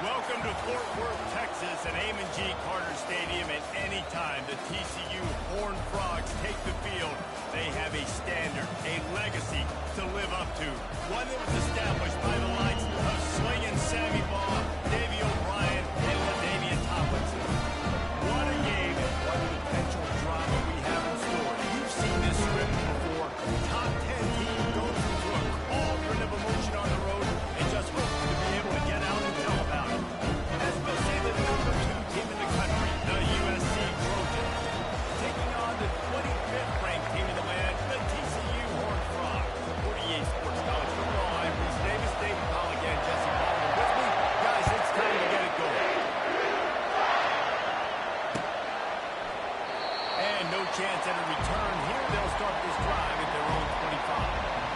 Welcome to Fort Worth, Texas, at Amon G. Carter Stadium. And anytime the TCU Horned Frogs take the field, they have a standard, a legacy to live up to. One that was established by the likes of Slingin' Sammy Baugh, Davey O'Brien, and LaDainian Tomlinson. What a game and what potential drama we have in store. You've seen this script before. Top 10 team goes into a cauldron of emotion on the road and just hope to be able to get out and tell about it. As we'll say, the number 2 team in the country, the USC Trojans, taking on the 25th ranked team in the land, the TCU Horned Frogs. 48 Sports College Football. I'm Bruce Davis, David Paul again, Jesse Palmer with me. Guys, it's time to get it going. And no chance at a return here. They'll start this drive at their own 25.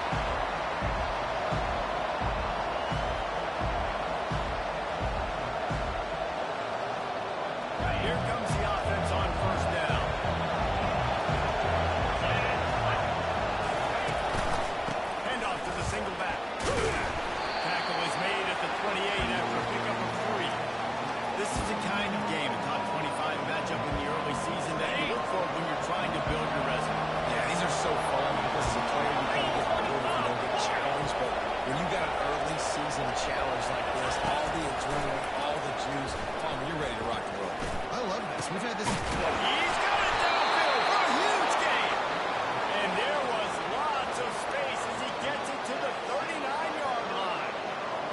Here comes the offense on first down. Hand off to the single back. Tackle is made at the 28 after a pickup of 3. This is the kind of game, a top 25 matchup in the early season that you look for when you're trying to build your resume. Yeah, these are so fun because as a player you kind of get bored if you don't get challenged, but when you got an early season challenge like this, all the adrenaline, all the juice, you're ready to rock and roll. I love this. We've had this. He's got it downfield for a huge gain. And there was lots of space as he gets it to the 39-yard line.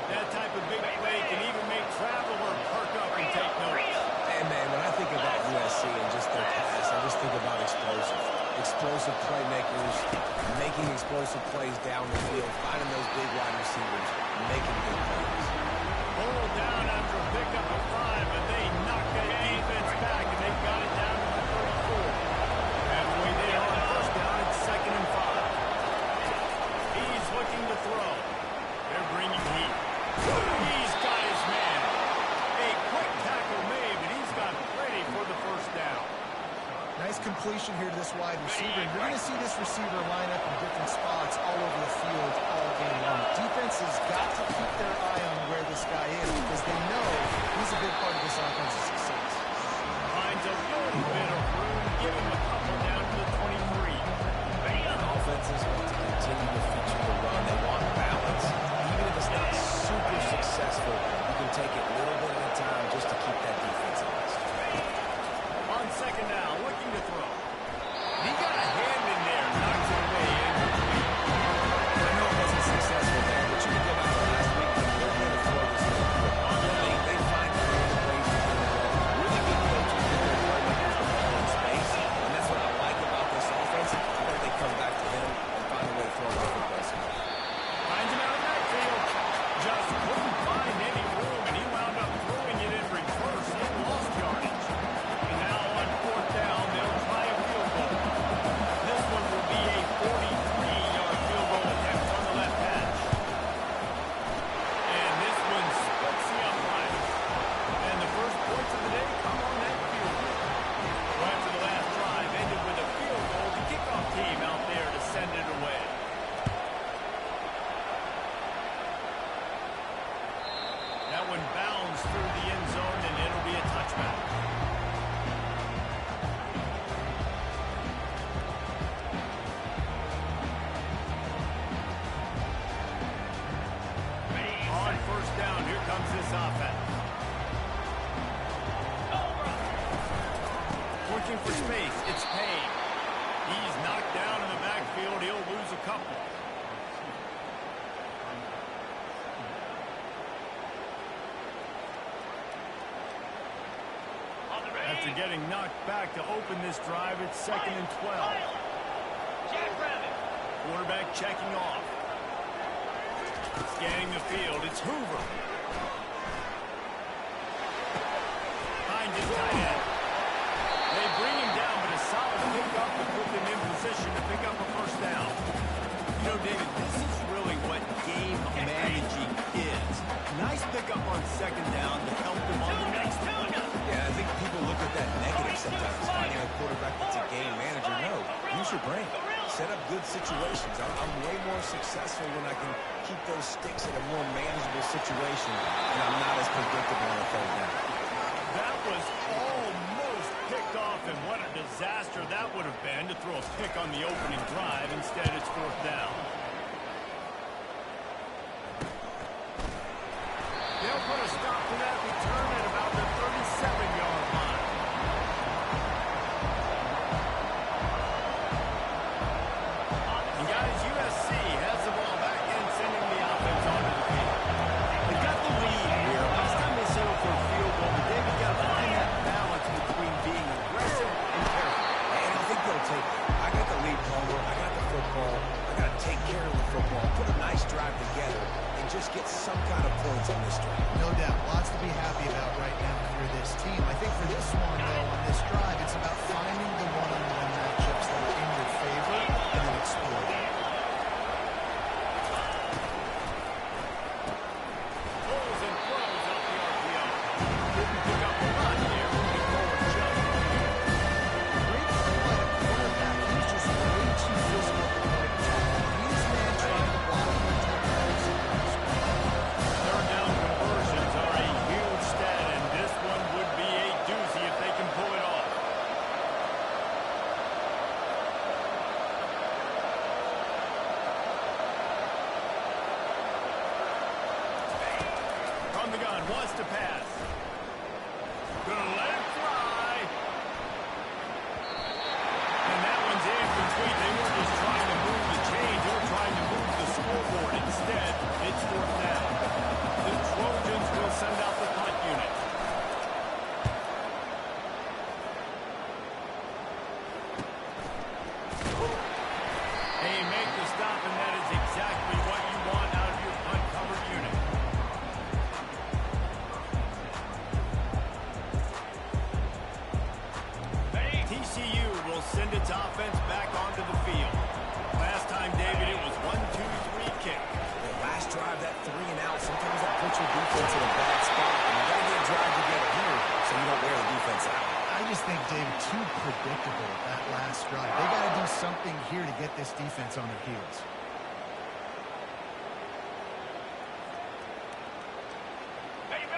That type of big play can even make traveler perk up and take notice. And man, when I think about USC and just their pass, I just think about explosive playmakers, making explosive plays down the field, finding those big wide receivers, making big plays. Pulled down after a pickup of 5, but they knocked that defense back, and they got it down to the 34. Halfway there on first down, it's 2nd and 5. He's looking to throw. They're bringing heat. He's got his man. A quick tackle made, but he's got plenty for the first down. Nice completion here to this wide receiver. And you're going to see this receiver line up in different spots all over the field all game long. Defense has got to keep their eye on where this guy is because they know he's a big part of this offense's success. Finds a little bit of room, give him a couple down to the 23. Offenses want to continue to feature the run. They want balance. Even if it's not super successful, you can take it little bit at a time just to keep that defense honest. On second down, looking to throw. He got a hand in there, knocks it away. I know it wasn't successful there, but you can go back to last week when they're going to throw this thing. They find creative ways to get it done. Really good coaches get their playmakers the ball in space, and that's what I like about this offense. I bet they come back to him and find a way to throw it off the best. Finds him out of that field. Just couldn't find any room, and he wound up throwing it in reverse and lost yardage. And now on fourth down, they'll try a field goal. This one will be a 43-yard field goal attempt on the left hash. And this one splits the umpires. And the first points of the day come on that field goal. Well, after the last drive ended with a field goal, the kickoff team out there to send it away. That one bounds through the end zone, and it'll be a touchback. On first down, here comes this offense. Looking for space, it's Payne. He's knocked down in the backfield, he'll lose a couple. After getting knocked back to open this drive, it's 2nd and 12. Quarterback checking off. Scanning the field, it's Hoover. Finds his tight end. They bring him down, but a solid pickup to put them in position to pick up a first down. You know, David, this is really what game managing is. Nice pickup on second down to help them on the next one. Yeah, I think people look at that negative sometimes, finding a quarterback that's a game manager. No, use your brain. set up good situations. I'm way more successful when I can keep those sticks in a more manageable situation, and I'm not as predictable on a third down. That was almost picked off, and what a disaster that would have been to throw a pick on the opening drive. Instead, it's fourth down. They'll put a stop to that return at about the 37-yard line. And guys, USC has the ball back in, sending the offense onto the field. They got the lead here. Last time they settled for a field goal, but David got to find that balance between being aggressive and careful. And I think they'll take it. I got the lead, Palmer. I got the football. I got to take care of the football, put a nice drive together, and just get some kind of points on this drive. No doubt. Lots to be happy about right now for this team. I think for this one, though, on this drive, it's about finding the one-on-one matchups that are in your favor and then exploiting. Pulls and throws out the RPO. Didn't pick up a lot here. Moving forward, Chuck. Great play by the quarterback. He's just way too physical to break tackle. He's man trying to block him and take the Third down conversions are a huge stat, and this one would be a doozy if they can pull it off. From the gun, wants to pass. Gonna let it fly. And that one's incomplete. They weren't just trying to move the chains, they were trying to move the scoreboard. Instead, it's fourth down. The Trojans will send out the punt unit. They make the stop, and that is exactly what you want out of your punt-covered unit. TCU will send its offense back onto the field. Last time, David, it was 1-2-3 kick. Last drive, that 3 and out, sometimes that puts your defense in a bad spot. And you got to get a drive together here so you don't wear the defense out. I just think, David, too predictable that last drive. They got to do something here to get this defense on their heels.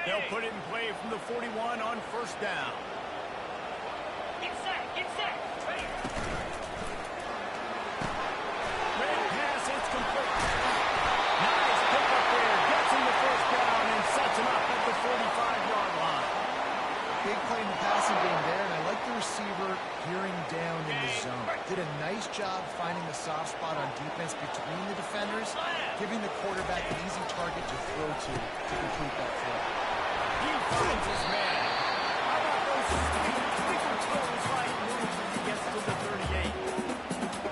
They'll put it in play from the 41 on first down. Get set, get set. Ready. Red pass, it's complete. Nice pickup there. Gets him the first down and sets him up at the 45-yard line. Big play in the passing game there, and I like the receiver gearing down in the zone. Did a nice job finding the soft spot on defense between the defenders, giving the quarterback an easy target to throw to complete that throw. He finds his man. How about those sticker toes like moves as he gets to the 38?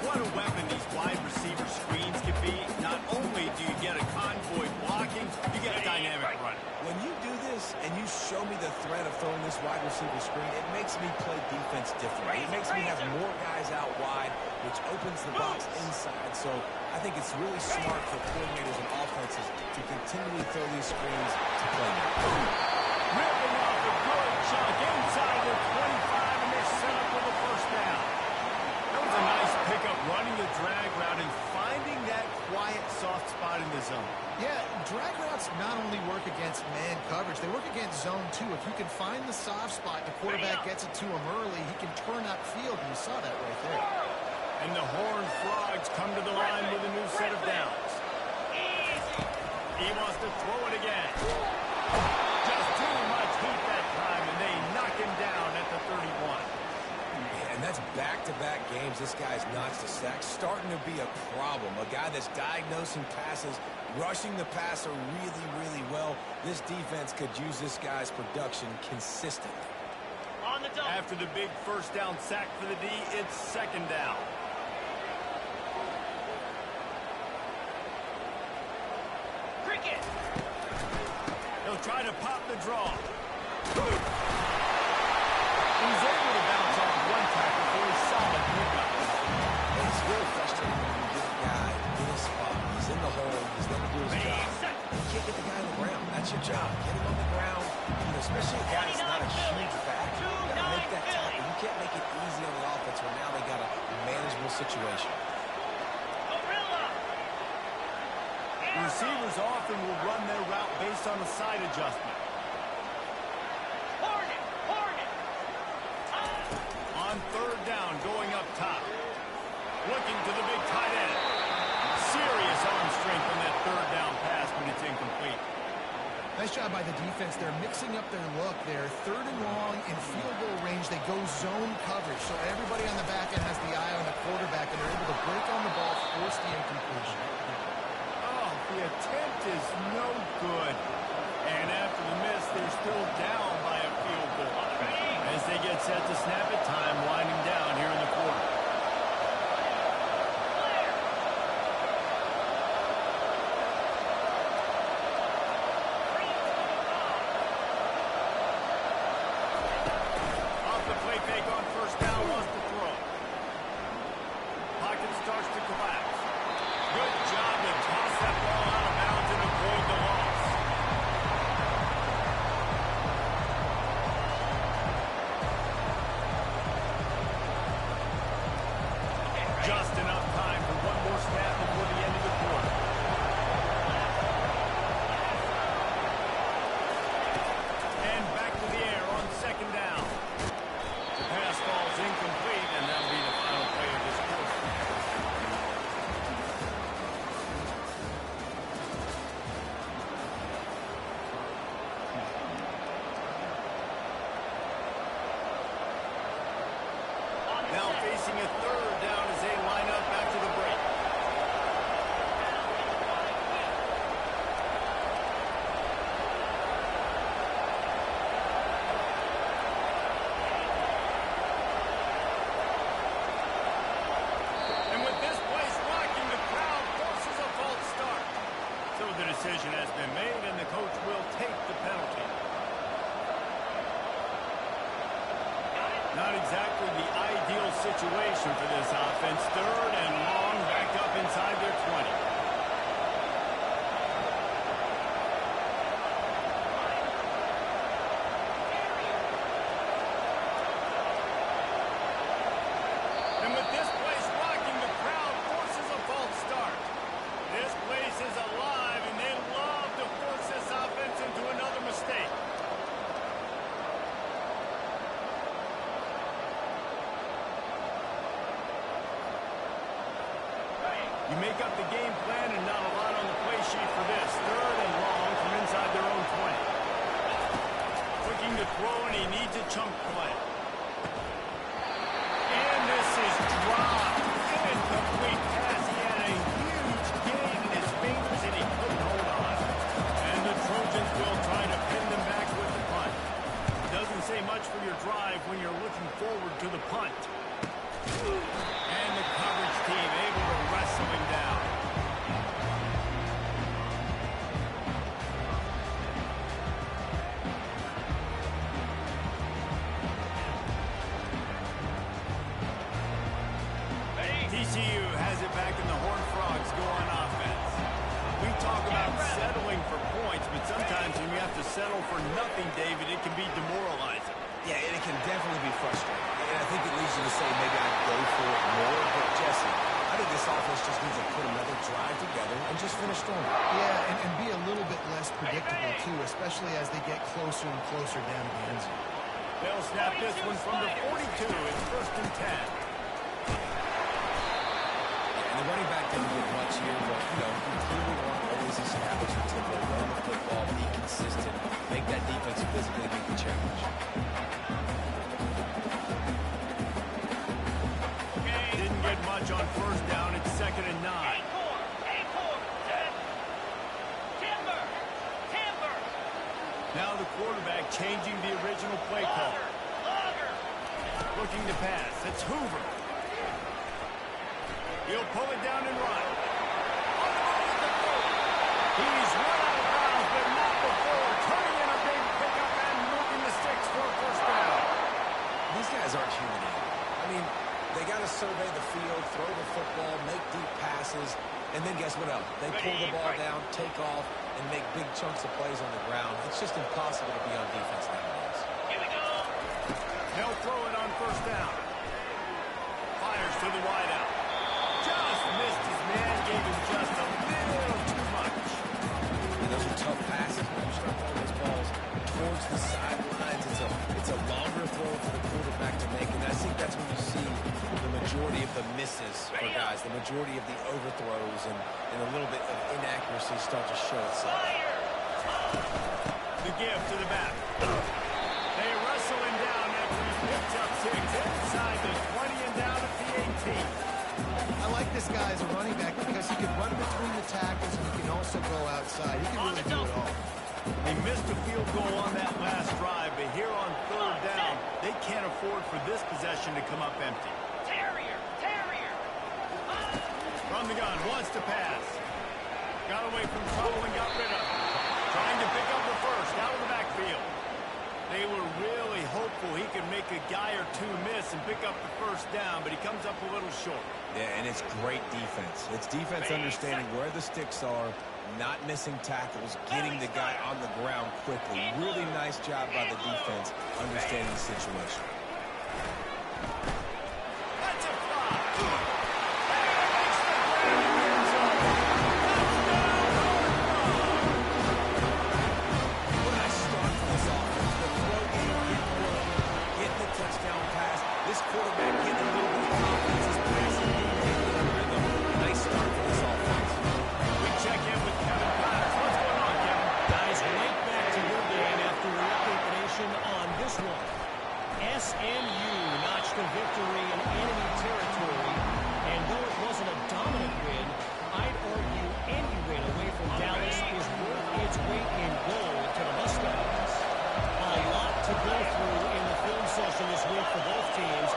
What a weapon these wide receiver screens can be. Not only do you get a convoy blocking, you get a dynamic run. When you do this and you show me the threat of throwing this wide receiver screen, it makes me play defense differently. It makes me have more guys out wide, which opens the box inside. So I think it's really smart for coordinators and offenses to continually throw these screens to play now. Ripping off a good chunk inside the 25, and they're set up for the first down. That was a nice pickup, running the drag route and finding that quiet, soft spot in the zone. Yeah, drag routes not only work against man coverage, they work against zone too. If you can find the soft spot, the quarterback gets it to him early, he can turn upfield, and you saw that right there. And the Horned Frogs come to the line with a new set of downs. He wants to throw it again. Just too much heat that time, and they knock him down at the 31. And that's back-to-back games this guy's notched a sack. Starting to be a problem. A guy that's diagnosing passes, rushing the passer really, really well. This defense could use this guy's production consistently. On the double. After the big first down sack for the D, it's second down. Cricket. He'll try to pop the draw. He's able to bounce off one tackle for a solid pickup. It's really frustrating when you get a guy in a spot. He's in the hole. He's going to do his job. You can't get the guy on the ground. That's your job. Get him on the ground. Especially a guy that's not a huge back. You got to make that tackle. You can't make it easy on the offense when now they got a manageable situation. Receivers often will run their route based on a side adjustment. Hornet! Hornet! On third down, going up top. Looking to the big tight end. Serious arm strength on that third down pass when it's incomplete. Nice job by the defense. They're mixing up their look there. Third and long in field goal range. They go zone coverage. So everybody on the back end has the eye on the quarterback, and they're able to break on the ball, force the incompletion. Oh, the attempt is no good. And after the miss, they're still down by a field goal. As they get set to snap it, time winding down here in the quarter. Off the play fake on first down, wants to throw. Pocket starts to collapse. Good job to toss that ball out of bounds and avoid the loss. Just enough time for one more snap before the end of the quarter. And back to the air on second down. The pass falls incomplete, and that'll be the final play of this quarter. Now facing a third down as they line up after the break. And with this place rocking, the crowd forces a false start. So the decision has been made, and the coach will take the penalty. Not exactly the ideal situation for this offense. Third and long, backed up inside their 20. And with this place rocking, the crowd forces a false start. This place is alive, and they love to force this offense into another mistake. You make up the game plan and not a lot on the play sheet for this. Third and long from inside their own 20. Looking to throw, and he needs a chunk play. And this is dropped. Incomplete pass. He had a huge gain in his fingers, and he couldn't hold on. And the Trojans will try to pin them back with the punt. Doesn't say much for your drive when you're looking forward to the punt. And the coverage team able to wrestle him down. TCU has it back, and the Horned Frogs go on offense. We talk about settling for points, but sometimes when you have to settle for nothing, David, it can be demoralizing. Yeah, and it can definitely be frustrating. And I think it leads you to say maybe I'd go for it more. But, Jesse, I think this offense just needs to put another drive together and just finish strong. Yeah, and be a little bit less predictable, too, especially as they get closer and closer down to the end zone. They'll snap this one from the 42. It's first and 10. And the running back didn't get much here, but, you clearly want always this happens until they run the football, be consistent, make that defense physically make the challenge. Didn't get much on first down. It's second and 9. Now the quarterback changing the original play call. Looking to pass. It's Hoover. He'll pull it down and run. He's run out of bounds, but not before turning in a big pickup and moving the sticks for a first down. These guys aren't human. I mean, they got to survey the field, throw the football, make deep passes, and then guess what else? They pull the ball down, take off, and make big chunks of plays on the ground. It's just impossible to be on defense nowadays. Here we go. They'll throw it on first down. Fires to the wideout. Just missed his man, gave him just a little too much. the sidelines. It's a longer throw for the quarterback to make, and I think that's when you see the majority of the misses for guys, the majority of the overthrows, and a little bit of inaccuracy start to show itself. The give to the back. They wrestle him down after he picks up 6 inside the 20 and down at the 18. I like this guy as a running back because he can run between the tackles and he can also go outside. He can really do it all. They missed a field goal on that last drive, but here on 3rd down, they can't afford for this possession to come up empty. Terrier! From the gun, wants to pass. Got away from trouble and got rid of it. Trying to pick up the first out of the backfield. They were really hopeful he could make a guy or two miss and pick up the first down, but he comes up a little short. Yeah, and it's great defense. It's defense understanding where the sticks are, not missing tackles, getting the guy on the ground quickly. Really nice job by the defense understanding the situation. That's a fly. What a nice start for this offense. The throw game, get the touchdown pass. This quarterback getting a little bit of confidence. His passing game getting in rhythm. Nice start for this offense. We check in with Kevin Connors. What's going on, Kevin? Guys, right back to your game after we update the nation on this one. SMU notched a victory in enemy territory, and though it wasn't a dominant win, I'd argue any win away from Dallas is worth its weight in gold to the Mustangs. A lot to go through in the film session this week for both teams,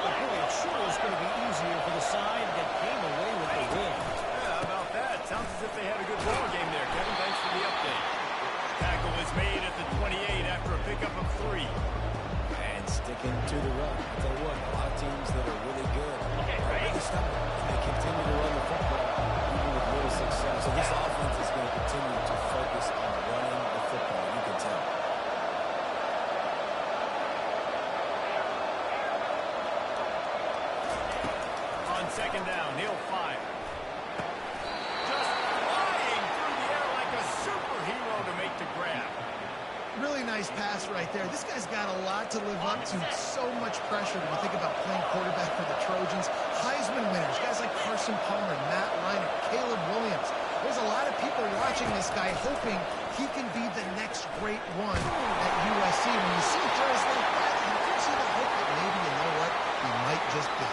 but boy, it sure is going to be easier for the side that came away with the win. Yeah, how about that? Sounds as if they had a good ball game there, Kevin. Thanks for the update. Tackle is made at the 28 after a pickup of 3. And sticking to the run. I tell you what, a lot of teams that are really good are really stubborn. They continue to run the football even with little success. So this offense is going to continue to focus on running the football. You can tell. On 2nd down, he'll fire. Just flying through the air like a superhero to make the grab. Really nice pass right there. This guy's got a lot to live up to. So much pressure when you think about playing quarterback for the Trojans. Heisman winners, guys like Carson Palmer, Matt Leinart, Caleb Williams. There's a lot of people watching this guy hoping he can be the next great one at USC. When you see jersey like that, you can see the hope that maybe, you know what, he might just be.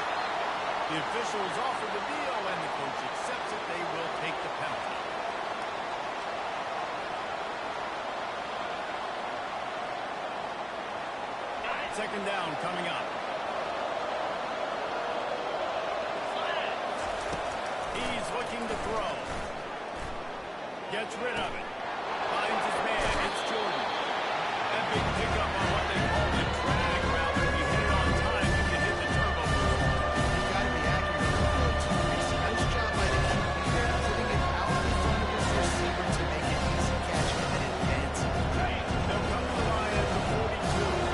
The officials offer the deal, and the coach accepts it. They will take the penalty. Second down coming up. He's looking to throw. Gets rid of it. Finds his man. It's Jordan. That big pickup on what they call the drag route. If you hit it on time, you can hit the turbo boost. You've got to be accurate. Nice job by the QB there, putting it out in front of his receiver to make it easy catch and advance. They'll come to the line at the 42,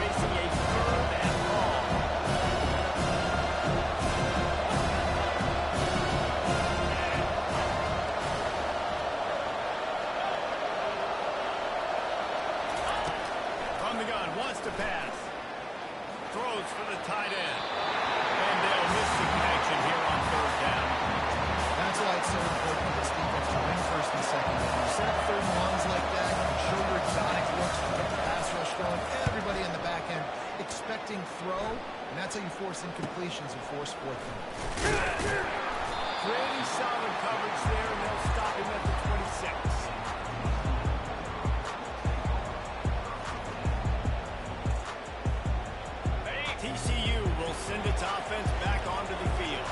facing a 3rd and long. From the gun, wants to pass. Throws for the tight end. And they'll miss the connection here on 3rd down. That's why it's so important for this defense to win 1st and 2nd down. You set up 3rd and longs like that, you can show your exotic looks, you get the pass rush going, everybody in the back end expecting throw, and that's how you force incompletions and force 4th down. Pretty solid coverage there, and they'll stop him at the 26. TCU will send its offense back onto the field.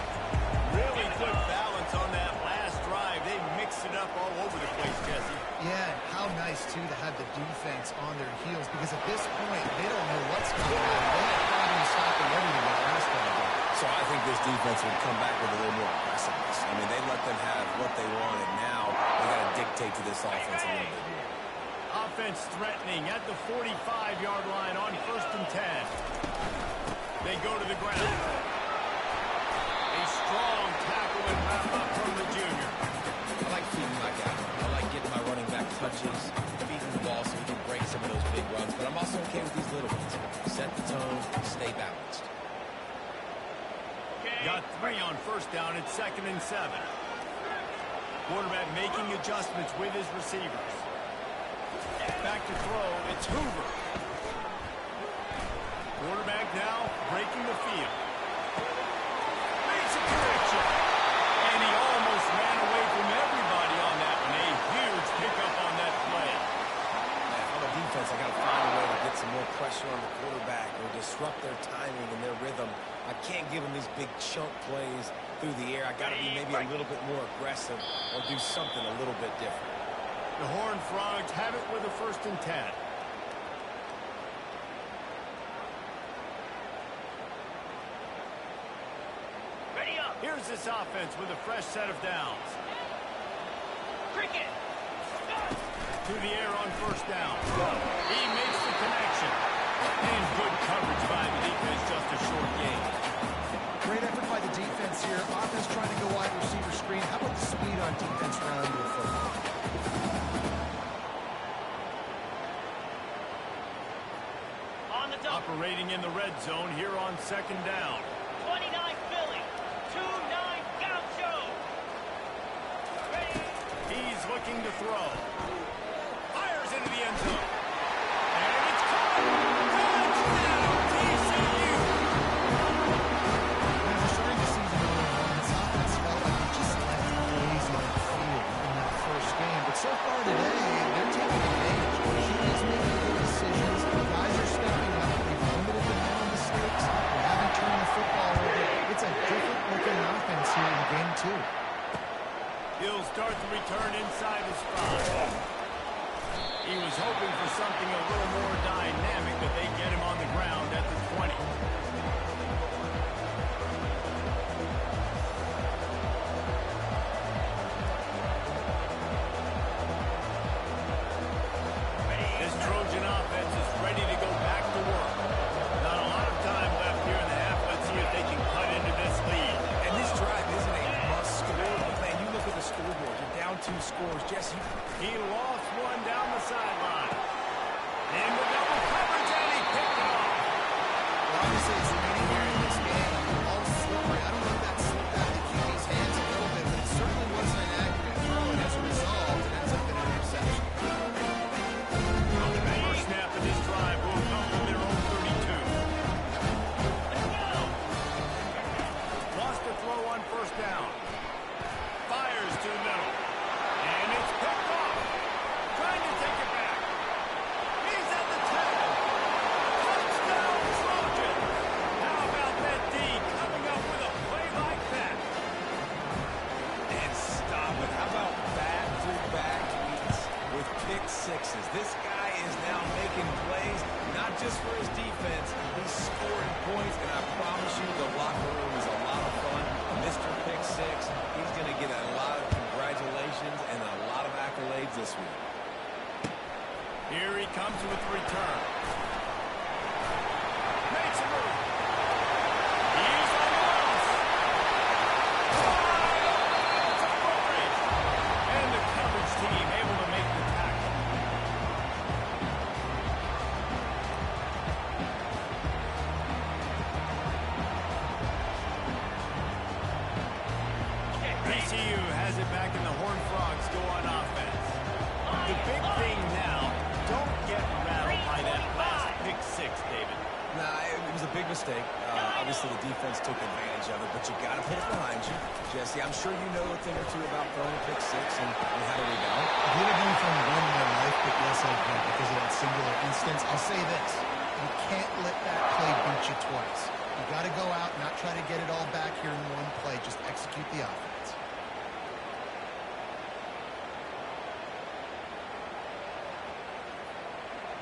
Really good balance on that last drive. They mixed it up all over the place, Jesse. Yeah, how nice, too, to have the defense on their heels, because at this point, they don't know what's going to happen. They had problems stopping everything in the last game. So I think this defense would come back with a little more aggressiveness. I mean, they let them have what they wanted. Now they got to dictate to this offense a little bit more. Offense threatening at the 45-yard line on 1st and 10. They go to the ground. A strong tackle and wrap up from the junior. I like feeding my guy. I like getting my running back touches, feeding the ball so he can break some of those big runs. But I'm tone, stay balanced. Got 3 on first down. It's 2nd and 7. Quarterback making adjustments with his receivers. Back to throw. It's Hoover. Quarterback now breaking the field. Makes a connection. And he almost ran away from everybody on that one. A huge pickup on that play. On the defense, I got to find a way to get some more pressure on the quarterback or disrupt their timing and their rhythm. I can't give them these big chunk plays through the air. I got to be maybe a little bit more aggressive or do something a little bit different. The Horned Frogs have it with a 1st and 10. Ready up. Here's this offense with a fresh set of downs. Cricket. To the air on first down. He makes the connection. And good coverage by the defense, just a short gain. Great effort by the defense here. Offense trying to go wide receiver screen. How about the speed on defense running into the football? On the double. Operating in the red zone here on 2nd down. 29 Philly. 2-9 Gaucho. Ready. He's looking to throw. Fires into the end zone. And it's caught. Touchdown, TCU. After starting the season 0-1, this offense felt like they just left plays on the field in that first game. But so far today, they're taking advantage. QB's making good decisions. Guys are stepping up. They've limited the amount of mistakes. They haven't turned the football over. It's a different looking offense here in game 2. He'll start the return inside his 5. He was hoping for something a little more dynamic, but they get him on the ground at the 20. This Trojan offense is ready to go back to work. Not a lot of time left here in the half. Let's see if they can cut into this lead. And this drive isn't a must score, but man, you look at the scoreboard. You're down 2 scores. Jesse, He lost one down the sideline. In the double coverage, and he picked it off. Well, obviously, it's raining here in this game. All slippery. I don't know if that slipped out of the QB's hands a little bit, but it certainly wasn't an accurate throw. And as a result, it ends up in an interception. The first snap of this drive will come from their own 32. Lost a throw on first down. Fires to the middle. And it's picked off. Trying to take it back. He's at the 10. Touchdown, Trojan. How about that D coming up with a play like that? and stop it. How about back-to-back weeks with pick sixes? This guy is now making plays, not just for his defense. He's scoring points, and I promise you the locker room is a lot of fun. Mr. Pick Six, he's going to get a lot of congratulations and a lot of accolades this week. Here he comes with the return. Makes a move. He's on the loose. It's a foot race. And the coverage team able to make the tackle. TCU has it back and the Horned Frogs go on offense. The big thing now, don't get rattled by that last pick 6, David. Nah, it was a big mistake. Obviously, the defense took advantage of it, but you got to put it behind you. Jesse, I'm sure you know a thing or two about throwing a pick 6 and how to rebound. I've never been from one in my life, but yes, I've been because of that singular instance. I'll say this. You can't let that play beat you twice. You got to go out and not try to get it all back here in one play. Just execute the offense.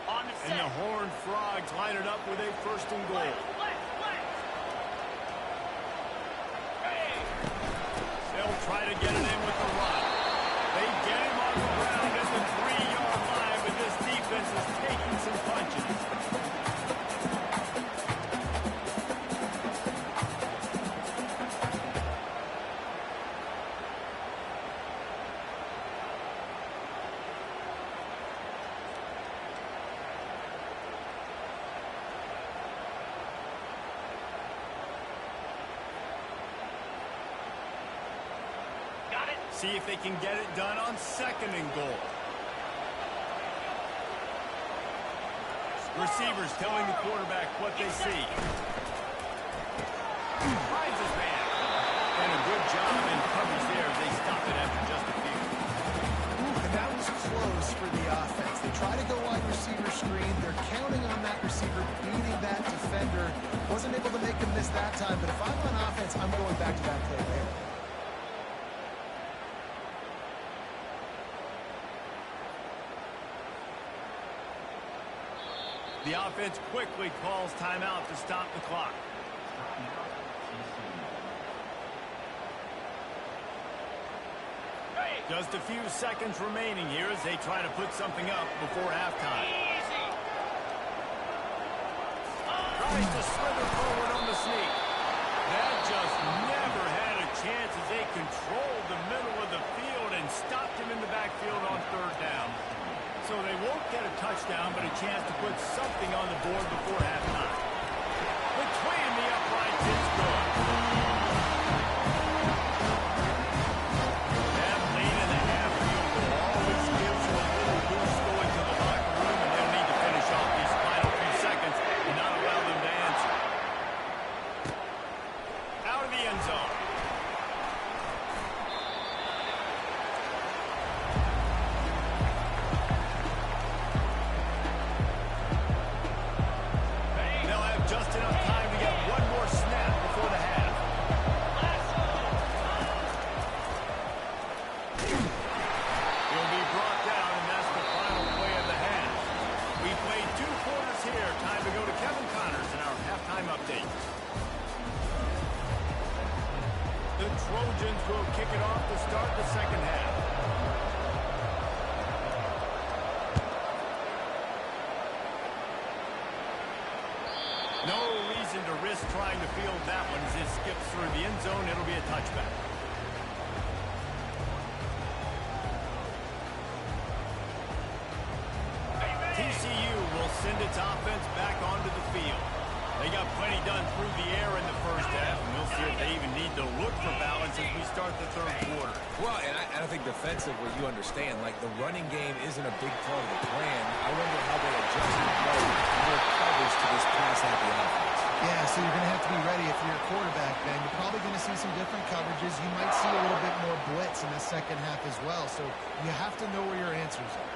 On the And set. the Horned Frogs line it up with a 1st and goal. Left. Ready. They'll try to get it in with the run. They get him on the ground at the 3-yard line, but this defense is taking some punches. See if they can get it done on 2nd and goal. Receivers telling the quarterback what they see. Finds his man. And a good job in coverage there as they stop it after just a few. And that was close for the offense. They try to go wide receiver screen. They're counting on that receiver beating that defender. Wasn't able to make him miss that time, but if I'm on offense, I'm going back to that play later. The offense quickly calls timeout to stop the clock. Just a few seconds remaining here as they try to put something up before halftime. Tries to slither forward on the sneak. That just never had a chance as they controlled the middle of the field and stopped him in the backfield on 3rd down. So they won't get a touchdown, but a chance to put something on the board before halftime. Between the uprights, it's good. That late in the half field goal always gives you a little boost going to the locker room, and they'll need to finish off these final few seconds and not allow them to answer. Out of the end zone. Just enough time to get one more snap before the half. He'll be brought down, and that's the final play of the half. We played 2 quarters here. Time to go to Kevin Connors in our halftime update. The Trojans will kick it off to start the 2nd half. No reason to risk trying to field that one as it skips through the end zone. It'll be a touchback. TCU will send its offense back onto the field. They got plenty done through the air in the 1st half, and we'll see if they even need to look for balance as we start the 3rd quarter. Well, and I think defensively, you understand, like the running game isn't a big part of the plan. I wonder how they adjust and play more coverage to this pass-happy offense. Yeah, so you're going to have to be ready if you're a quarterback, Ben. You're probably going to see some different coverages. You might see a little bit more blitz in the 2nd half as well, so you have to know where your answers are.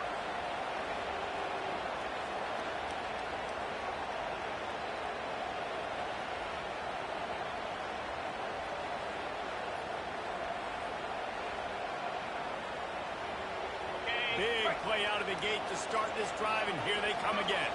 Big play out of the gate to start this drive, and here they come again.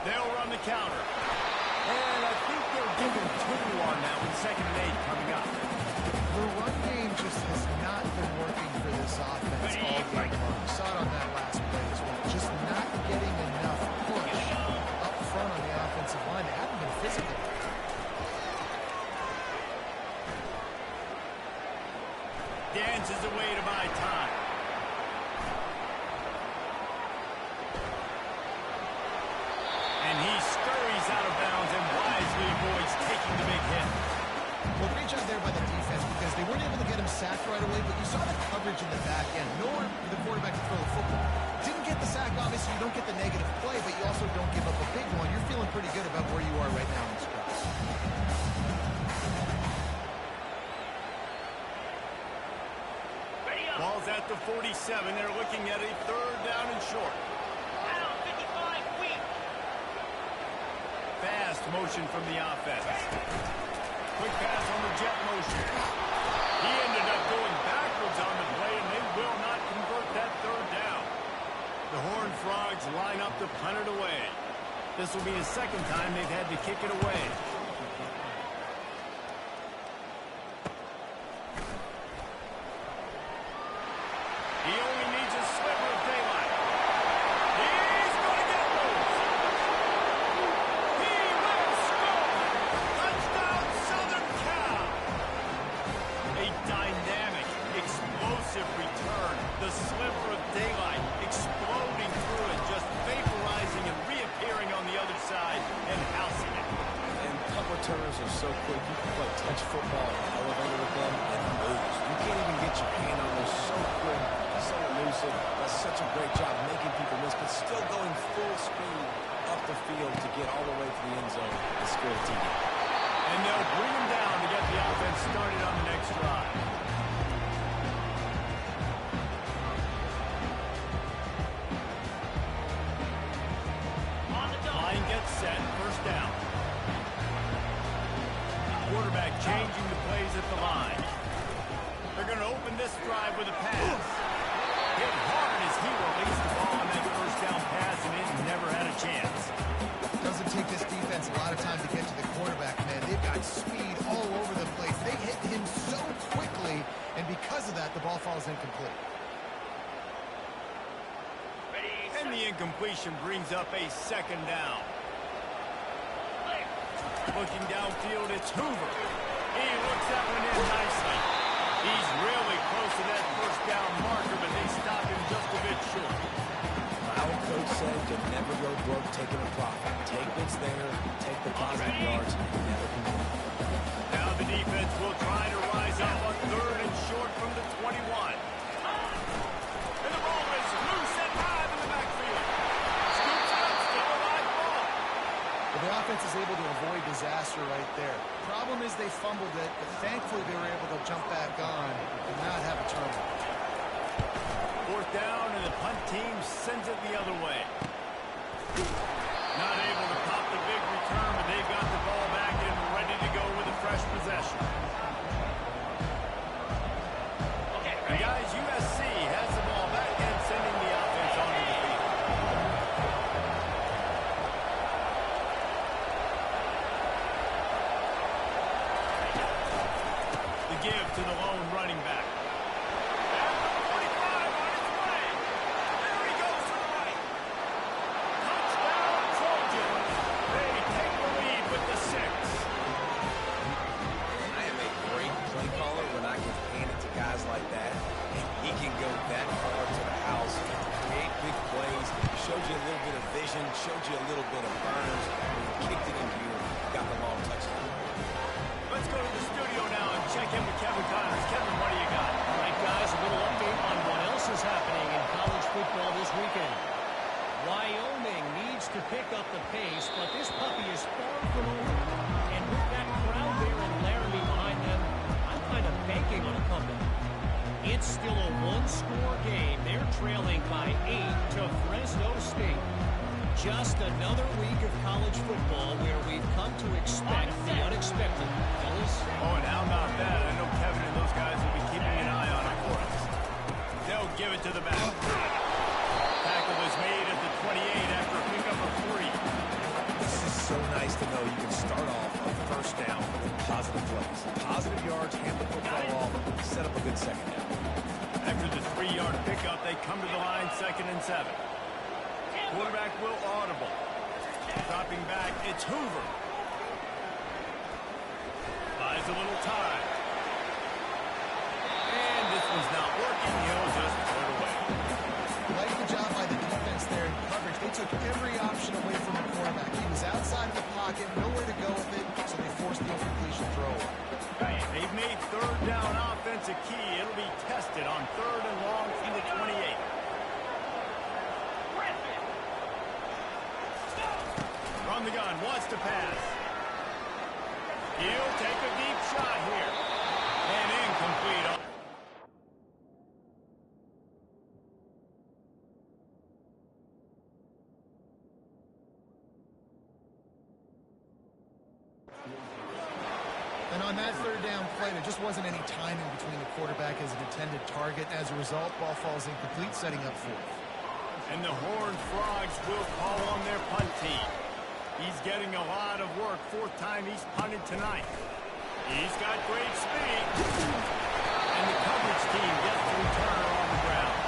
They'll run the counter. And I think they'll give him 2 on that one. 2nd and 8 coming up. The run game just has not been working for this offense all game long. You saw it on that last play as well. Just not getting enough push up front on the offensive line. They haven't been physical. Dances away to buy time. And he scurries out of bounds and wisely avoids taking the big hit. Well, great job there by the defense because they weren't able to get him sacked right away, but you saw the coverage in the back end. Nowhere for the quarterback to throw the football. Didn't get the sack, obviously. You don't get the negative play, but you also don't give up a big one. You're feeling pretty good about where you are right now in this press. Ball's at the 47. They're looking at a 3rd down and short. Down 55, weak. Fast motion from the offense. Quick pass on the jet motion. He ended up going backwards on the play, and they will not convert that 3rd down. The Horned Frogs line up to punt it away. This will be the 2nd time they've had to kick it away. He only needs a sliver of daylight. He's going to get loose. He will score. Touchdown, Southern Cal. A dynamic, explosive return. The sliver of daylight exploding through it, just vaporizing and reappearing on the other side and housing it. And runners are so quick. You can play touch football in the elevator with them and lose. You can't even get your hand on them. So quick, so elusive. Does such a great job making people miss, but still going full speed up the field to get all the way to the end zone and score the TD. And they'll bring him down to get the offense started on the next drive. Line gets set, first down. Quarterback changing the plays at the line. They're going to open this drive with a pass. Hit hard as he released the ball on that first down pass, and it never had a chance. Doesn't take this defense a lot of time to get to the quarterback, man. They've got speed all over the place. They hit him so quickly, and because of that, the ball falls incomplete. And the incompletion brings up a second down. Looking downfield, it's Hoover. He looks that one in nicely. He's really close to that first down marker, but they stop him just a bit short. Our coach said to never go broke taking a profit. Take what's there, take the positive yards, and never complain. Now the defense will try to rise up on third and short from the 21. And the ball is loose and high in the backfield. Scoops it up, still a live ball. But the offense is able to avoid disaster right there. Problem is they fumbled it, but thankfully they were able to jump back on and not have a turnover. Fourth down, and the punt team sends it the other way. Not able to pop the big return, but they've got the ball back and ready to go with a fresh possession. And guys, USC has the ball back and sending the offense onto the field. The give to the lone running back. Like that, and he can go that far to the house, create big plays, showed you a little bit of vision, showed you a little bit of burns, and he kicked it in here, got the long touchdown. Let's go to the studio now and check in with Kevin Connors. Kevin, what do you got? All right, guys, a little update on what else is happening in college football this weekend. Wyoming needs to pick up the pace, but this puppy is far from over. And with that crowd there in Laramie behind them, I'm kind of banking on a comeback. It's still a one-score game. They're trailing by 8 to Fresno State. Just another week of college football where we've come to expect the unexpected. Fellas? Oh, and how about that? I know Kevin and those guys will be keeping an eye on it for us. They'll give it to the back. Tackle is made at the 28 after a pickup of 3. This is so nice to know you can start off on first down with positive plays. Positive yards, hand the football off, set up a good second down. After the 3-yard pickup, they come to the line, 2nd and 7. Quarterback will audible. Dropping back, it's Hoover. Buys a little time. And this one's not working. He'll just throw it away. Like the job by the defense there in coverage. They took every option away from the quarterback. He was outside of the pocket, nowhere to go with it, so they forced the incompletion throw. They've made third down offense a key. It'll be tested on 3rd and long from the 28. From the gun, wants to pass. He'll take a deep shot here. And incomplete. And on that third down play, there just wasn't any timing between the quarterback as an intended target. As a result, ball falls incomplete, setting up 4th. And the Horned Frogs will call on their punt team. He's getting a lot of work. 4th time he's punted tonight. He's got great speed. And the coverage team gets the returner on the ground.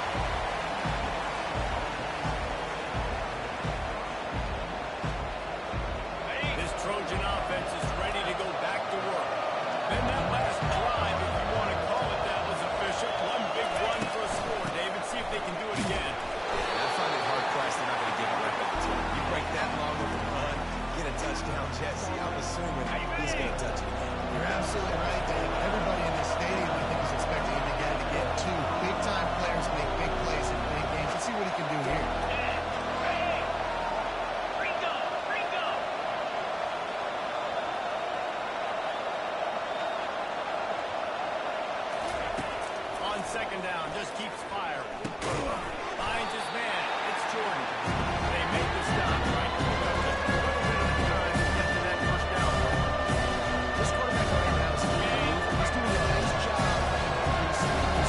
This Trojan offense is ready to go back to work. Then that last drive, if you want to call it that, was efficient. One big run for a score. David, see if they can do it again. I find it hard-pressed they're not going to give it right back to you. You break that long with a run, get a touchdown, Jesse. I'm assuming he's going to second down. Just keeps firing. Finds his man. It's Jordan. They make the stop right. A little bit of time to get to that first down. This quarterback right now is he's doing a nice job of his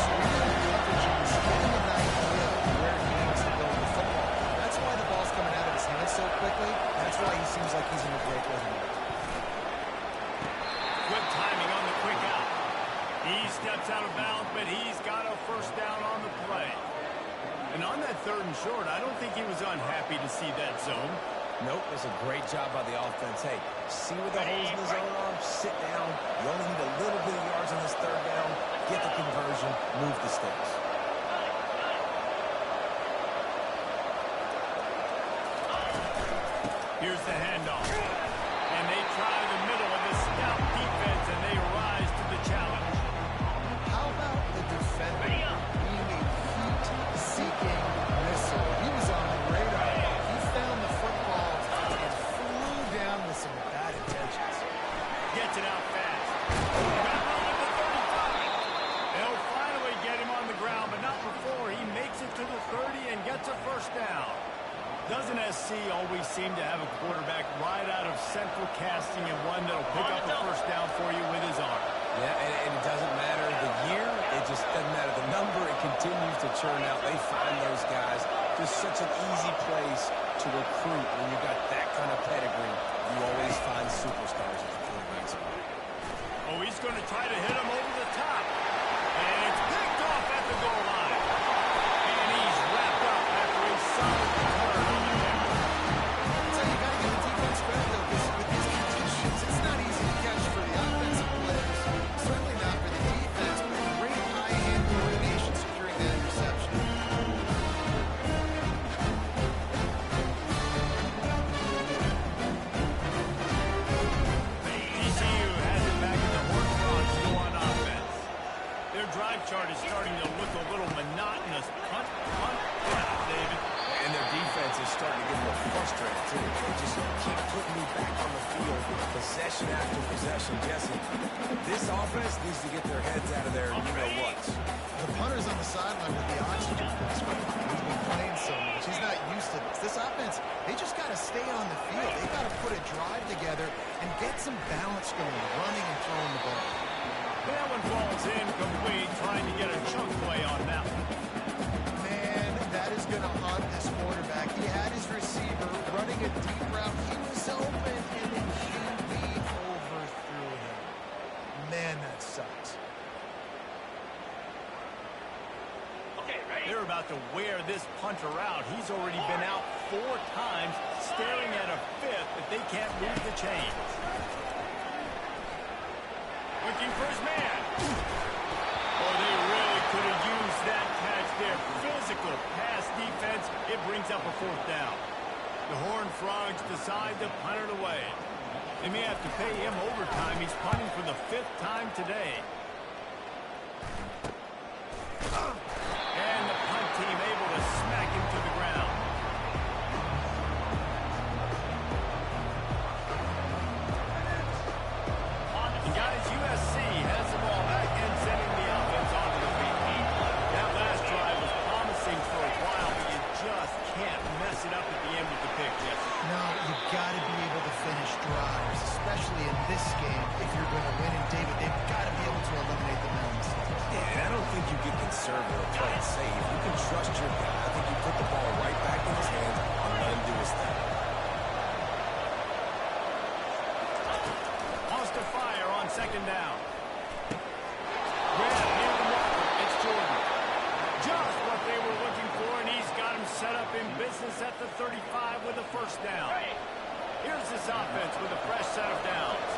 coverages, getting an idea of where he wants to go with the football. That's why the ball's coming out of his hands so quickly. That's why he seems like he's in a great rhythm. Good timing on the quick out. He steps out of bounds, but he's got a first down on the play. And on that 3rd and short, I don't think he was unhappy to see that zone. Nope, it's a great job by the offense. Hey, see where the holes in the zone are? Sit down. You only need a little bit of yards on this 3rd down. Get the conversion. Move the sticks. Here's the handoff. And they try the middle of the stout defense, and they rise to the challenge. How about the defender being a heat-seeking missile? He was on the radar. He found the football and flew down with some bad intentions. Gets it out fast. Got room at the 35. They'll finally get him on the ground, but not before he makes it to the 30 and gets a first down. Doesn't SC always seem to have a quarterback right out of central casting and one that'll pick up a first down for you with his arm? Yeah, and it doesn't matter the year. It just doesn't matter the number. It continues to churn out. They find those guys. Just such an easy place to recruit when you've got that kind of pedigree. You always find superstars at the quarterback spot. Oh, he's going to try to hit him over the top. And it's picked off at the goal line. And he's wrapped up after a solid return on the air. So you got to give the defense credit, though, because with these conditions, it's not easy to catch for the offensive players. Certainly not for the defense, but great high-hand coordination securing that interception. TCU has it back in the Horned Frogs go on offense. Their drive chart is starting to look a little monotonous. Punt, David. And their defense is starting to get more frustrated, too. They just keep putting me back on the field, possession after possession. Jesse, this offense needs to get their heads out of there, you know what. The punter's on the sideline with the oxygen mask. He's been playing so much. He's not used to this. This offense, they just got to stay on the field. They got to put a drive together and get some balance going, running and throwing the ball. That one falls incomplete, trying to get a chunk play on that one. Man, that is going to haunt this quarterback. He had his receiver running a deep route. He was open, and the QB overthrew him. Man, that sucks. Okay, ready? They're about to wear this punter out. He's already been out 4 times, staring at a 5th, but they can't move the chains. Looking for his man. Oh, they really could have used that catch there. Physical pass defense. It brings up a 4th down. The Horned Frogs decide to punt it away. They may have to pay him overtime. He's punting for the 5th time today. And the punt team able to smack him to the ground. And guys, USC has the ball back and sending the offense onto the field. That last drive was promising for a while, but you just can't mess it up at the end with the pick, Jesse. No, you've got to be able to finish drives, especially in this game if you're going to win. And David, they've got to be able to eliminate the mental mistakes. Yeah, and I don't think you get conservative or play it safe. You can trust your guy. I think you put the ball right back in his hands and let him do his thing. Wants to fire on 2nd down. Grab near the marker. It's Jordan. Just what they were looking for, and he's got him set up in business at the 35 with a 1st down. Here's this offense with a fresh set of downs.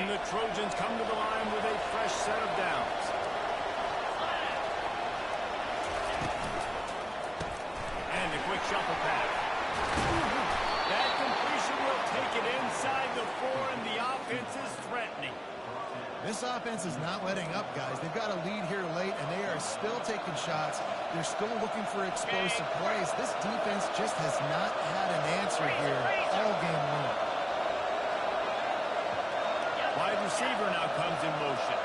And the Trojans come to the line with a fresh set of downs. And a quick shuffle pass. That completion will take it inside the 4, and the offense is threatening. This offense is not letting up, guys. They've got a lead here late, and they are still taking shots. They're still looking for explosive plays. This defense just has not had an answer here all game long. Wide receiver now comes in motion.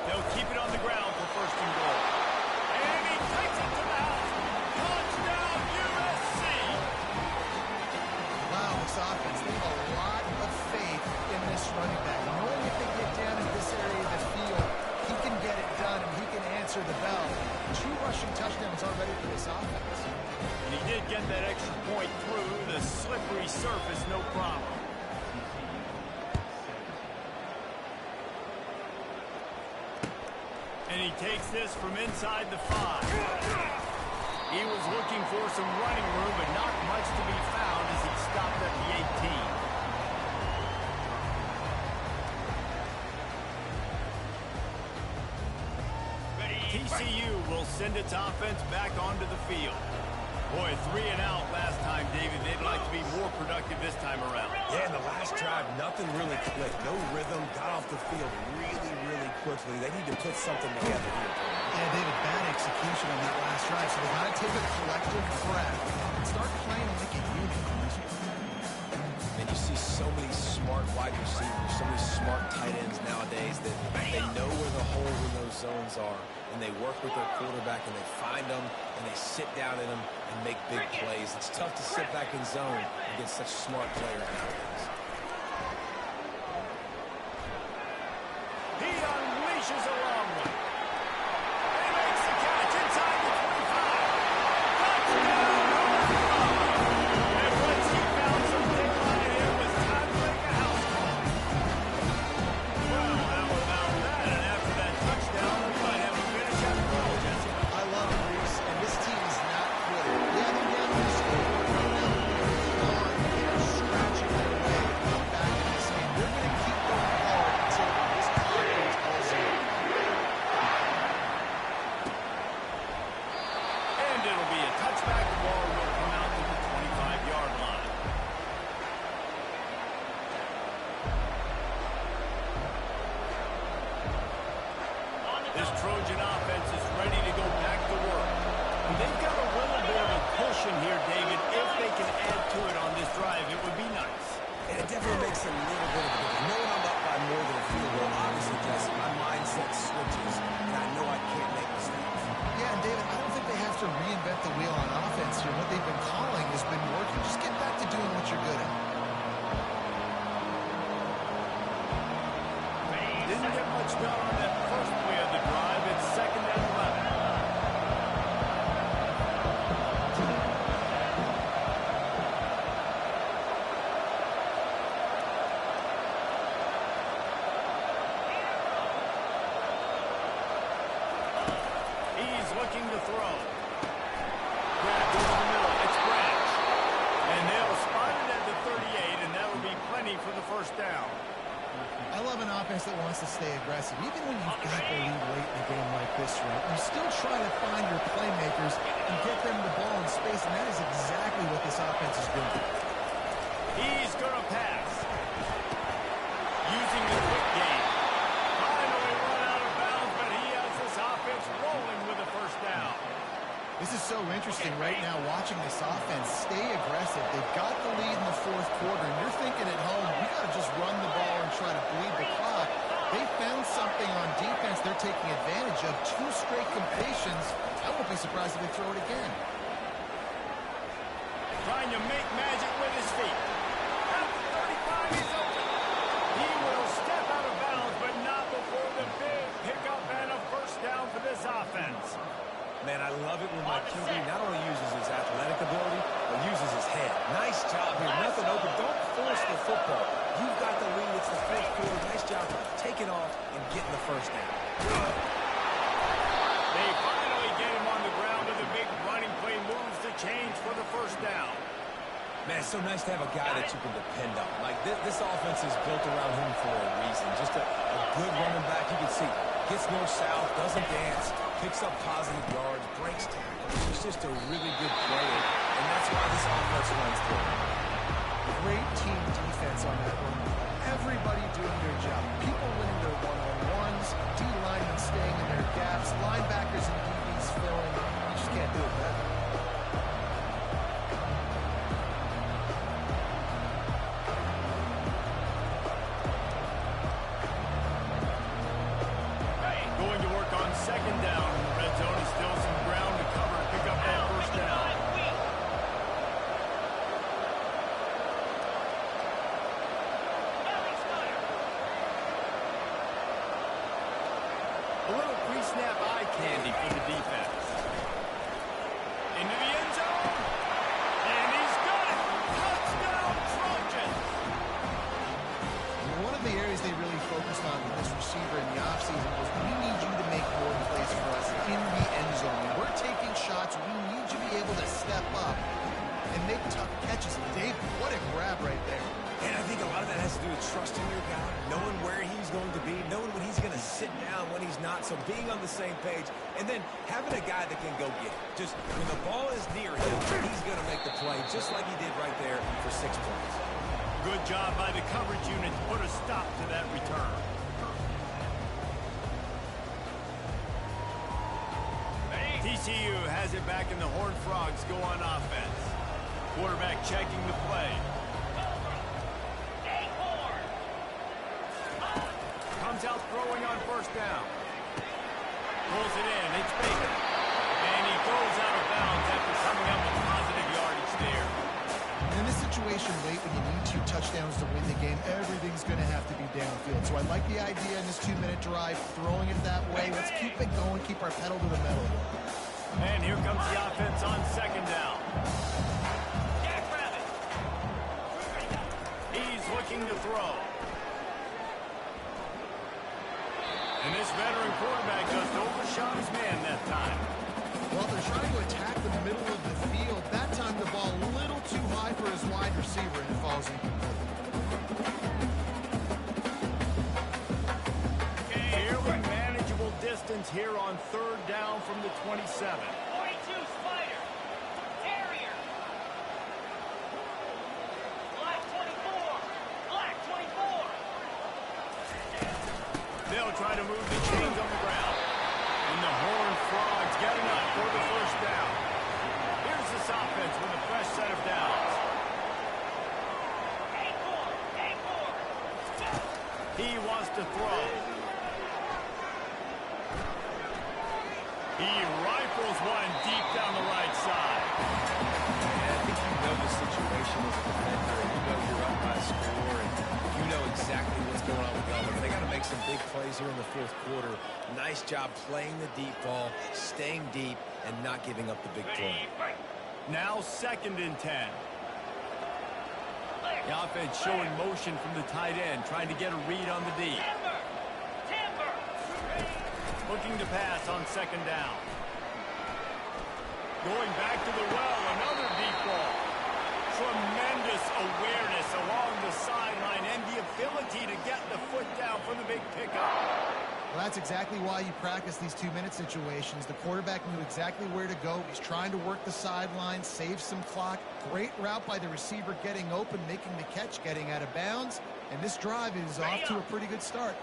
They'll keep it on the ground for first and goal. And he takes it to the house. Touchdown, USC! Wow, this offense, they have a lot of faith in this running back. Knowing if they get down in this area of the field, he can get it done and he can answer the bell. 2 rushing touchdowns already for this offense. And he did get that extra point through the slippery surface, no problem. And he takes this from inside the 5. He was looking for some running room, but not much to be found as he stopped at the 18. TCU will send its offense back onto the field. Boy, 3 and out last time, David. They'd like to be more productive this time around. Yeah, in the last drive, nothing really clicked. No rhythm, got off the field really, really quickly. They need to put something together here. Yeah, David, bad execution on that last drive, so they got to take a collective breath and start playing like a unit. And you see so many smart wide receivers, so many smart tight ends nowadays that they know where the holes in those zones are, and they work with their quarterback, and they find them, and they sit down in them and make big plays. It's tough to sit back in zone against such smart players nowadays. He unleashes a long one. He makes the catch inside the 25. Touchdown! And once he found some daylight, it was time to make a house call. Well, how about that? And after that touchdown, we might have a finish after all, Jesse. I love it, Reese, and this team is not quitting. Yeah, they're down on the scoreboard right now, but they're scratching their way to come back in this game. They're going to keep going hard until this confidence calls in. And it'll be a touchback. The ball will come out to the 25-yard line. This Trojan offense is ready to go back to work. And they've got a little bit of a cushion here, David. If they can add to it on this drive, it would be nice. And it definitely makes a little bit of a difference. Knowing I'm up by more than a field goal, obviously, Jesse, my mindset switches, and I know I can't make mistakes. Yeah, and David, I don't think they have to reinvent the wheel on offense here. What they've been calling has been working. Just get back to doing what you're good at. Didn't get much done on that first play of the drive. It's 2nd and 11. He's looking to throw. Grabbed over the middle. It's Branch. And they'll spot it at the 38, and that would be plenty for the first down. I love an offense that wants to stay aggressive. Even when you've got the lead late in a game like this, right, you still try to find your playmakers and get them the ball in space, and that is exactly what this offense is doing. He's going to pass. Using the quick game. Finally run out of bounds, but he has this offense rolling with a first down. This is so interesting right now, watching this offense stay aggressive. They've got the lead in the 4th quarter, and you're thinking at home, we got to just run the ball and try to bleed the clock. They found something on defense they're taking advantage of. 2 straight completions. I won't be surprised if they throw it again. Trying to make magic with his feet. At the 35, he's open. He will step out of bounds, but not before the big pickup and a first down for this offense. Man, I love it when my QB not only uses his athletic ability, but uses his head. Nice job here. Nothing open. Don't force the football. You've got the lead. It's the 4th quarter. Nice job taking off and getting the first down. They finally get him on the ground, and the big running play moves the change for the first down. Man, so nice to have a guy that you can depend on. Like, this offense is built around him for a reason. Just a good running back. You can see, gets north-south, doesn't dance, picks up positive yards, breaks tackles. He's just a really good player, and that's why this offense runs through. Great team defense on that one. Everybody doing their job. People winning their one-on-ones, D-linemen staying in their gaps, linebackers and DBs filling. You just can't do it better. Going to work on second down in the red zone. Is still some ground to cover to pick up that first down. A little pre-snap eye candy for the defense. Into the end zone. And he's got it. Touchdown, Trojans. One of the areas they really focused on with this receiver in the offseason was we need you to make more plays for us in the end zone. When we're taking shots, we need you to be able to step up and make tough catches. Dave, what a grab right there. And I think a lot of that has to do with trusting your guy, knowing where he's going to be, knowing when he's going to sit down, when he's not, so being on the same page, and then having a guy that can go get it. Just when the ball is near him, he's going to make the play, just like he did right there for 6 points. Good job by the coverage unit to put a stop to that return. TCU has it back, and the Horned Frogs go on offense. Quarterback checking the play. Comes out throwing on first down. Pulls it in. It's Baker. And he goes out of bounds after coming up with positive yardage there. In this situation late when you need 2 touchdowns to win the game, everything's going to have to be downfield. So I like the idea in this 2-minute drive, throwing it that way. Let's keep it going, keep our pedal to the metal. And here comes the offense on second down. He's looking to throw. And this veteran quarterback just overshot his man that time. Well, they're trying to attack the middle of the field. That time the ball a little too high for his wide receiver, and it falls incomplete. Fairly manageable distance here on third down from the 27. 42 Spider. Terrier. Black 24. Black 24. They'll try to move the chains on the ground. And the Horned Frogs get enough for the first down. Here's this offense with a fresh set of downs. He wants to throw. He rifles one deep down the right side. And I think you know the situation as a defender, and you know you're up by a score, and you know exactly what's going on with them. They got to make some big plays here in the fourth quarter. Nice job playing the deep ball, staying deep, and not giving up the big play. Now 2nd and 10. The offense showing motion from the tight end, trying to get a read on the D. Looking to pass on second down. Going back to the well, another deep ball. Tremendous awareness along the sideline and the ability to get the foot down for the big pickup. Well, that's exactly why you practice these 2-minute situations. The quarterback knew exactly where to go. He's trying to work the sideline, save some clock. Great route by the receiver getting open, making the catch, getting out of bounds. And this drive is off to a pretty good start.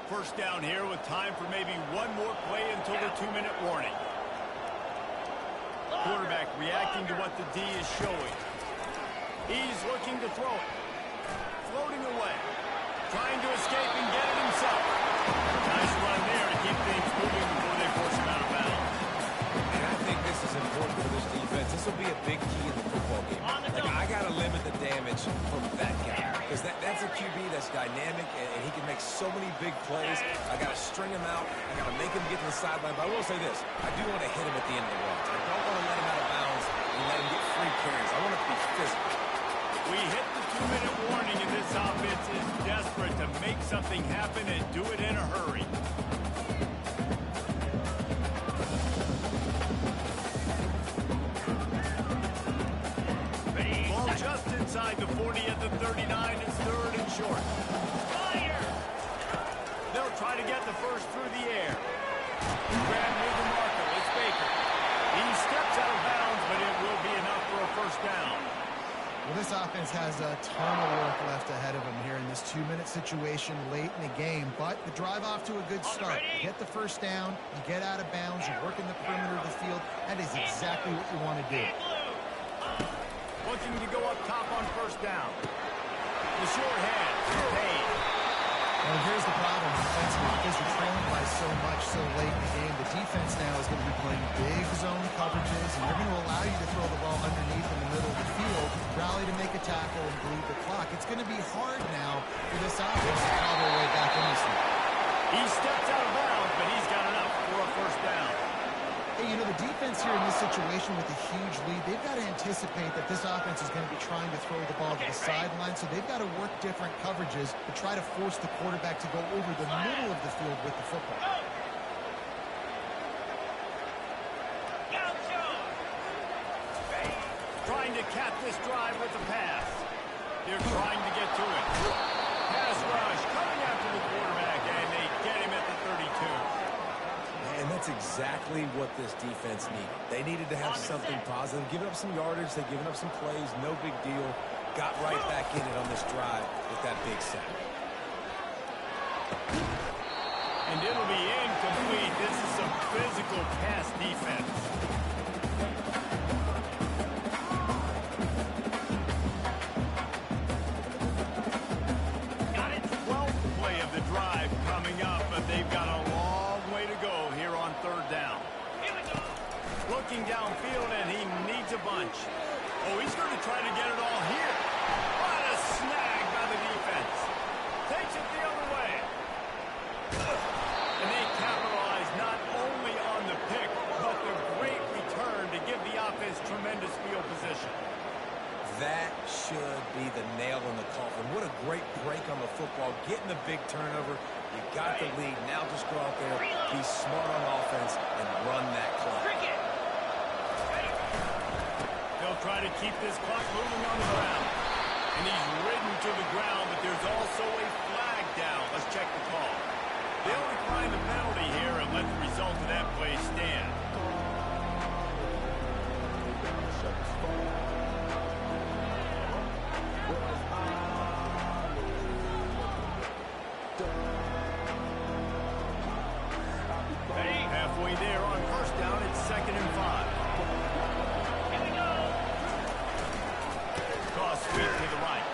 First down here with time for maybe one more play until the 2-minute warning. Quarterback reacting to what the D is showing. He's looking to throw it. Floating away. Trying to escape and get it himself. Nice run there to keep things moving before they force him out of bounds. And I think this is important for this defense. This will be a big key in the football game. Like, I got to limit the damage from that guy. Because that's a QB that's dynamic, and he can make so many big plays. I got to string him out. I got to make him get to the sideline. But I will say this. I do want to hit him at the end of the runs. I don't want to let him out of bounds and let him get free carries. I want it to be physical. We hit the 2-minute warning, and this offense is desperate to make something happen and do it in a hurry. Ball just inside the 39. It's third and short. Fire! They'll try to get the first through the air. Grab near the marker. It's Baker. He steps out of bounds, but it will be enough for a first down. Well, this offense has a ton of work left ahead of them here in this 2-minute situation late in the game, but the drive off to a good start. You get the first down, you get out of bounds, you work in the perimeter of the field. That is exactly what you want to do. Looking to go up top on first down. The short hand, paid. Well, here's the problem defensively, because you're trailing by so much so late in the game. The defense now is going to be playing big zone coverages, and they're going to allow you to throw the ball underneath in the middle of the field, rally to make a tackle, and bleed the clock. It's going to be hard now for this offense to claw their way back in this one. He steps out of bounds, but he's got enough for a first down. Hey, you know, the defense here in this situation with a huge lead, they've got to anticipate that this offense is going to be trying to throw the ball to the sideline, so they've got to work different coverages to try to force the quarterback to go over the middle of the field with the football. Trying to cap this drive with the pass. They're trying to get to it. Pass rush coming after the quarterback, and they get him at the 32. And that's exactly what this defense needed. They needed to have something positive. Giving up some yardage, they've given up some plays, no big deal. Got right back in it on this drive with that big sack. And it'll be incomplete. This is some physical pass defense. Got it. 12th play of the drive coming up, but they've got a long way to go here on third down. Here we go. Looking downfield, and he needs a bunch. Oh, he's going to try to get it all here. What a snag by the defense. Takes it the other way. And they capitalize not only on the pick, but the great return to give the offense tremendous field position. That should be the nail in the coffin. What a great break on the football. Getting the big turnover. You got the lead. Now just go out there, be smart on offense, and run that clock. Cricket. Ready. They'll try to keep this clock moving on the ground. And he's ridden to the ground, but there's also a flag down. Let's check the call. They'll decline the penalty here and let the result of that play stand. Halfway there on first down, it's 2nd and 5. Here we go. Cross sweep to the right.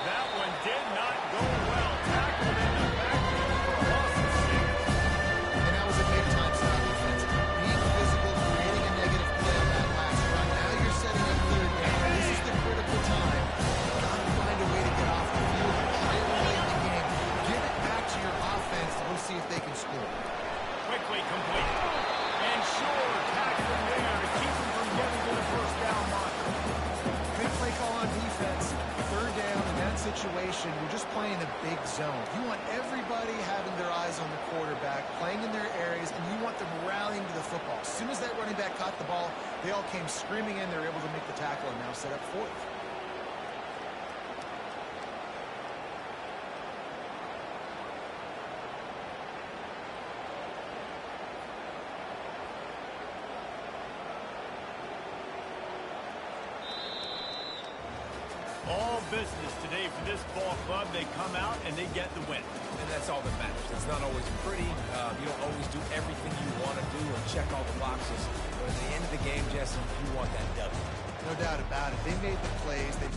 That one did not go well. Tackled in the backfield for a loss of 6. And that was a big-time stop defense. Being physical, creating a negative play on that last run. Now you're setting up third down. This is the critical time. You've got to find a way to get off the field and trailing late in the game. Give it back to your offense to go see if they can score. Quickly complete. And sure, tackle there to keep him from getting to the first down marker. Good play call on defense. Third down in that situation, you're just playing a big zone. You want everybody having their eyes on the quarterback, playing in their areas, and you want them rallying to the football. As soon as that running back caught the ball, they all came screaming in. They were able to make the tackle and now set up fourth. All business today for this ball club. They come out and they get the win. And that's all that matters. It's not always pretty. You don't always do everything you want to do or check all the boxes. But at the end of the game, Jesse, you want that W. No doubt about it. They made the plays. They